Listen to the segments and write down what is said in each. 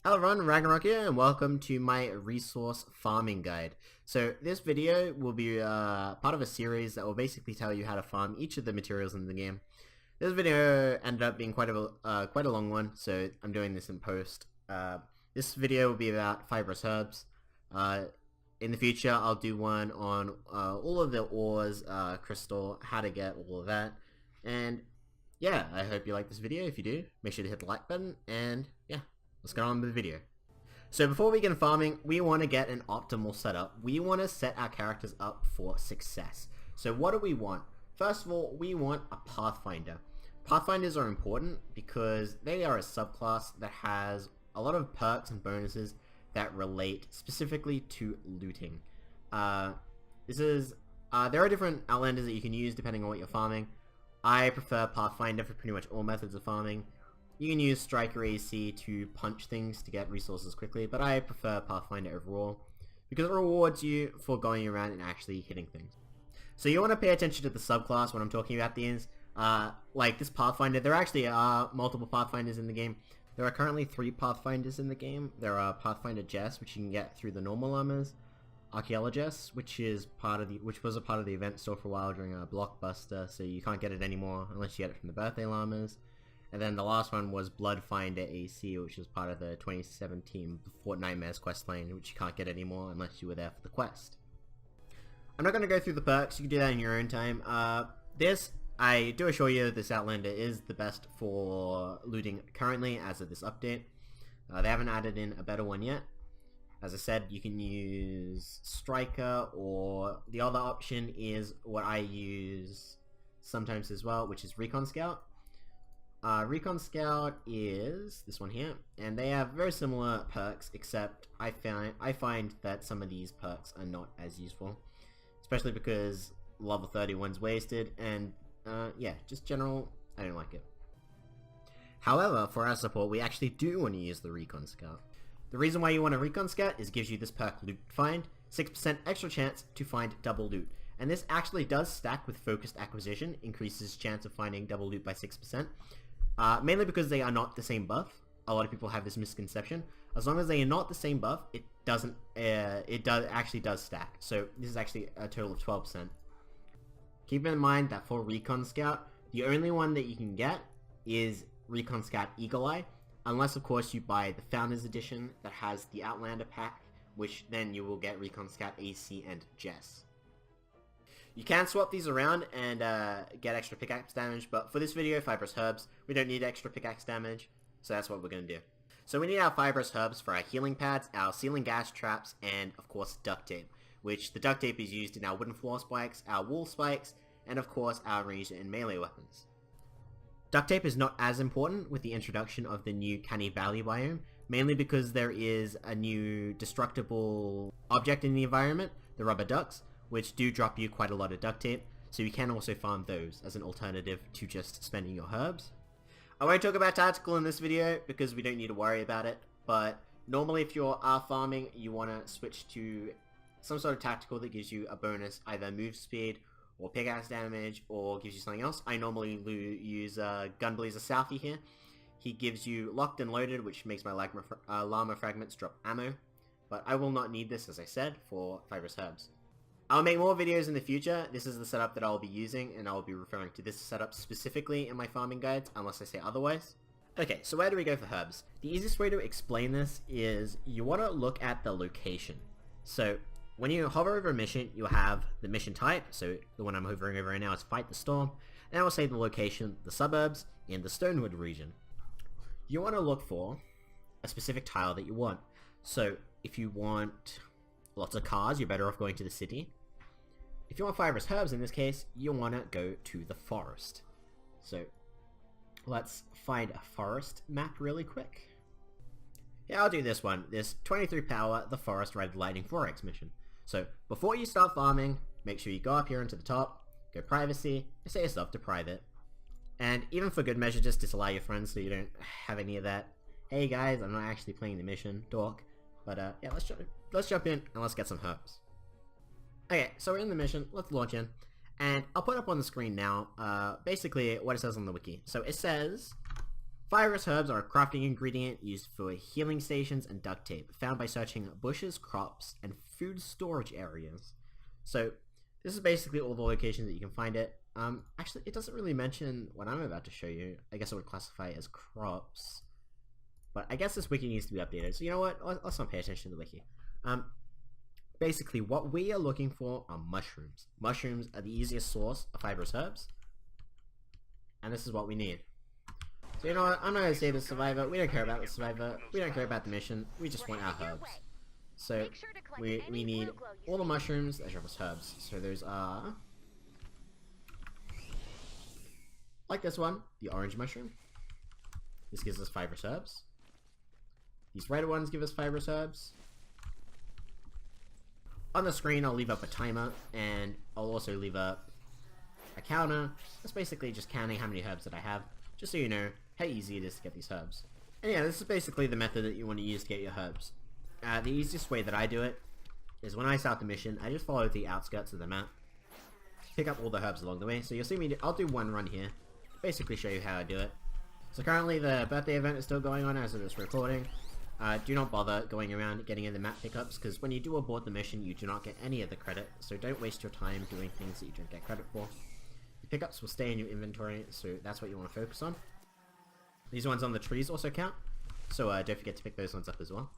Hello everyone, Ragnarok here, and welcome to my resource farming guide. So this video will be part of a series that will basically tell you how to farm each of the materials in the game. This video ended up being quite a long one, so I'm doing this in post. This video will be about fibrous herbs. In the future, I'll do one on all of the ores, crystal, how to get all of that, and yeah, I hope you like this video. If you do, make sure to hit the like button, and yeah. Let's get on with the video. So before we begin farming, we want to get an optimal setup. We want to set our characters up for success. So what do we want? First of all, we want a Pathfinder. Pathfinders are important because they are a subclass that has a lot of perks and bonuses that relate specifically to looting. There are different Outlanders that you can use depending on what you're farming. I prefer Pathfinder for pretty much all methods of farming. You can use Striker AC to punch things to get resources quickly, but I prefer Pathfinder overall because it rewards you for going around and actually hitting things. So you want to pay attention to the subclass when I'm talking about these. Like this Pathfinder, there actually are multiple Pathfinders in the game. There are currently 3 Pathfinders in the game. There are Pathfinder Jess, which you can get through the normal armors. Archaeologist, which was a part of the event store for a while during a blockbuster, so you can't get it anymore unless you get it from the birthday llamas. And then the last one was Bloodfinder AC, which was part of the 2017 Fortnite questline, which you can't get anymore unless you were there for the quest. I'm not going to go through the perks, you can do that in your own time. I do assure you this Outlander is the best for looting currently as of this update. They haven't added in a better one yet. As I said, you can use Striker, or the other option is what I use sometimes as well, which is Recon Scout. Recon Scout is this one here, and they have very similar perks, except I find that some of these perks are not as useful, especially because level 31's wasted, and yeah, just general, I don't like it. However, for our support, we actually do want to use the Recon Scout. The reason why you want a Recon Scout is it gives you this perk Loot Find, 6% extra chance to find double loot, and this actually does stack with Focused Acquisition, increases chance of finding double loot by 6%. Mainly because they are not the same buff. A lot of people have this misconception. As long as they are not the same buff, it actually does stack. So this is actually a total of 12%. Keep in mind that for Recon Scout, the only one that you can get is Recon Scout Eagle Eye, unless of course you buy the Founders Edition that has the Outlander pack, which then you will get Recon Scout AC and Jess. You can swap these around and get extra pickaxe damage, but for this video, Fibrous Herbs, we don't need extra pickaxe damage, so that's what we're going to do. So we need our Fibrous Herbs for our healing pads, our ceiling gas traps, and of course duct tape, which the duct tape is used in our wooden floor spikes, our wall spikes, and of course our ranged and melee weapons. Duct tape is not as important with the introduction of the new Canny Valley biome, mainly because there is a new destructible object in the environment, the rubber ducks, which do drop you quite a lot of duct tape, so you can also farm those as an alternative to just spending your herbs. I won't talk about tactical in this video because we don't need to worry about it, but normally if you're farming, you want to switch to some sort of tactical that gives you a bonus, either move speed or pickaxe damage, or gives you something else. I normally use Gunblazer Southie here. He gives you Locked and Loaded, which makes my llama fragments drop ammo, but I will not need this, as I said, for Fibrous Herbs. I'll make more videos in the future. This is the setup that I'll be using, and I'll be referring to this setup specifically in my farming guides, unless I say otherwise. Okay, so where do we go for herbs? The easiest way to explain this is you want to look at the location. So when you hover over a mission, you'll have the mission type, so the one I'm hovering over right now is Fight the Storm, and I will say the location, the suburbs, in the Stonewood region. You want to look for a specific tile that you want. So if you want lots of cars, you're better off going to the city. If you want Fibrous Herbs in this case, you want to go to the forest. So let's find a forest map really quick. Yeah, I'll do this one. This 23 power, the Forest Red Lightning 4X mission. So before you start farming, make sure you go up here into the top, go privacy, and set yourself to private. And even for good measure, just disallow your friends so you don't have any of that, hey guys, I'm not actually playing the mission talk. But yeah, let's jump in and let's get some herbs. Okay, so we're in the mission, let's launch in, and I'll put up on the screen now, basically what it says on the wiki. So it says, Fibrous herbs are a crafting ingredient used for healing stations and duct tape, found by searching bushes, crops, and food storage areas. So this is basically all the locations that you can find it. Actually, it doesn't really mention what I'm about to show you. I guess I would classify it as crops. But I guess this wiki needs to be updated. So you know what? Let's not pay attention to the wiki. Basically, what we are looking for are mushrooms. Mushrooms are the easiest source of fibrous herbs. And this is what we need. So you know what? I'm not going to say the survivor. We don't care about the survivor. We don't care about the mission. We just want our herbs. So we need all the mushrooms that drop us herbs. So those are... like this one, the orange mushroom. This gives us fibrous herbs. These red ones give us fibrous herbs. On the screen, I'll leave up a timer, and I'll also leave up a counter. That's basically just counting how many herbs that I have, just so you know how easy it is to get these herbs. And yeah, this is basically the method that you want to use to get your herbs. The easiest way that I do it is when I start the mission, I just follow the outskirts of the map, pick up all the herbs along the way. So you'll see me, I'll do one run here, basically show you how I do it. So currently the birthday event is still going on as of this recording. Do not bother going around getting in the map pickups, because when you do abort the mission, you do not get any of the credit, so don't waste your time doing things that you don't get credit for. The pickups will stay in your inventory, so that's what you want to focus on. These ones on the trees also count, so don't forget to pick those ones up as well.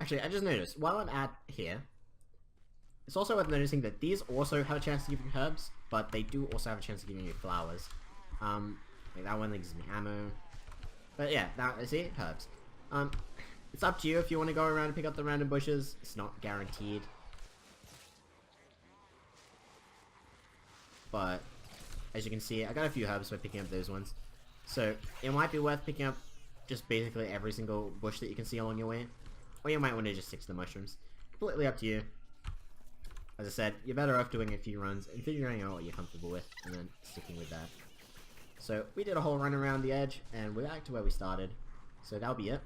Actually, I just noticed, while I'm at here, it's also worth noticing that these also have a chance to give you herbs, but they do also have a chance of giving you flowers. Like that one gives me ammo. But yeah, see, herbs. It's up to you if you want to go around and pick up the random bushes. It's not guaranteed. But as you can see, I got a few herbs by picking up those ones. So it might be worth picking up just basically every single bush that you can see along your way. Or you might want to just stick to the mushrooms. Completely up to you. As I said, you're better off doing a few runs and figuring out what you're comfortable with, and then sticking with that. So we did a whole run around the edge, and we're back to where we started. So that'll be it.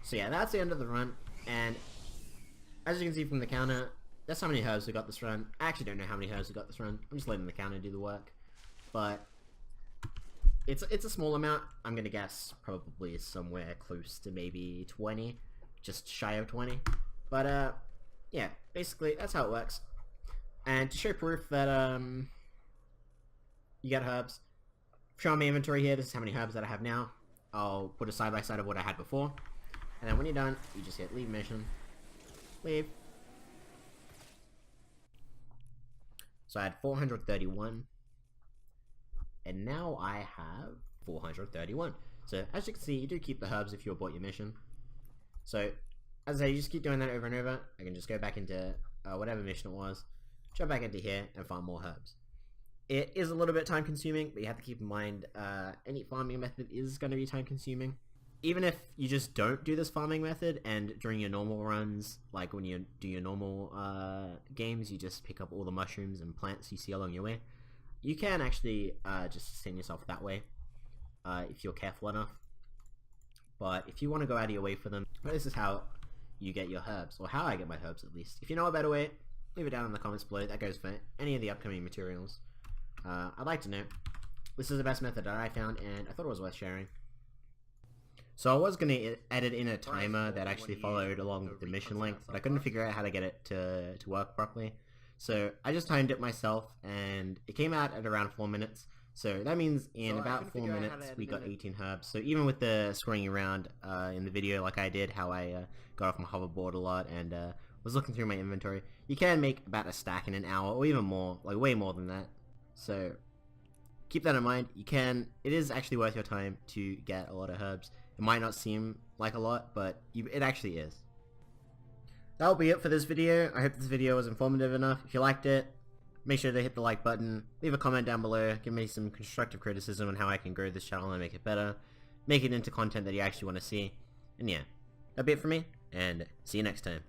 So yeah, that's the end of the run, and as you can see from the counter, that's how many herbs we got this run. I actually don't know how many herbs we got this run. I'm just letting the counter do the work. But it's a small amount. I'm gonna guess probably somewhere close to maybe 20, just shy of 20. But yeah, basically that's how it works. And to show proof that you get herbs, show my inventory here. This is how many herbs that I have now. I'll put a side by side of what I had before, and then when you're done, you just hit leave mission, leave. So I had 431, and now I have 431. So as you can see, you do keep the herbs if you abort your mission. So as I say, you just keep doing that over and over. I can just go back into whatever mission it was, jump back into here and farm more herbs. It is a little bit time consuming, but you have to keep in mind any farming method is going to be time consuming. Even if you just don't do this farming method and during your normal runs, like when you do your normal games, you just pick up all the mushrooms and plants you see along your way, you can actually just sustain yourself that way if you're careful enough. But if you want to go out of your way for them, this is how you get your herbs, or how I get my herbs at least. If you know a better way, leave it down in the comments below. That goes for any of the upcoming materials. I'd like to know. This is the best method that I found, and I thought it was worth sharing. So I was going to edit in a timer that actually followed along with the mission length, but I couldn't figure out how to get it to work properly. So I just timed it myself, and it came out at around 4 minutes. So that means in about 4 minutes we got 18 herbs. So even with the screwing around in the video like I did, how I got off my hoverboard a lot and was looking through my inventory, you can make about a stack in an hour, or even more, like way more than that. So keep that in mind. It is actually worth your time to get a lot of herbs. It might not seem like a lot, but it actually is. That'll be it for this video. I hope this video was informative enough. If you liked it, make sure to hit the like button, leave a comment down below, give me some constructive criticism on how I can grow this channel and make it better, make it into content that you actually want to see. And yeah, that'll be it for me, and see you next time.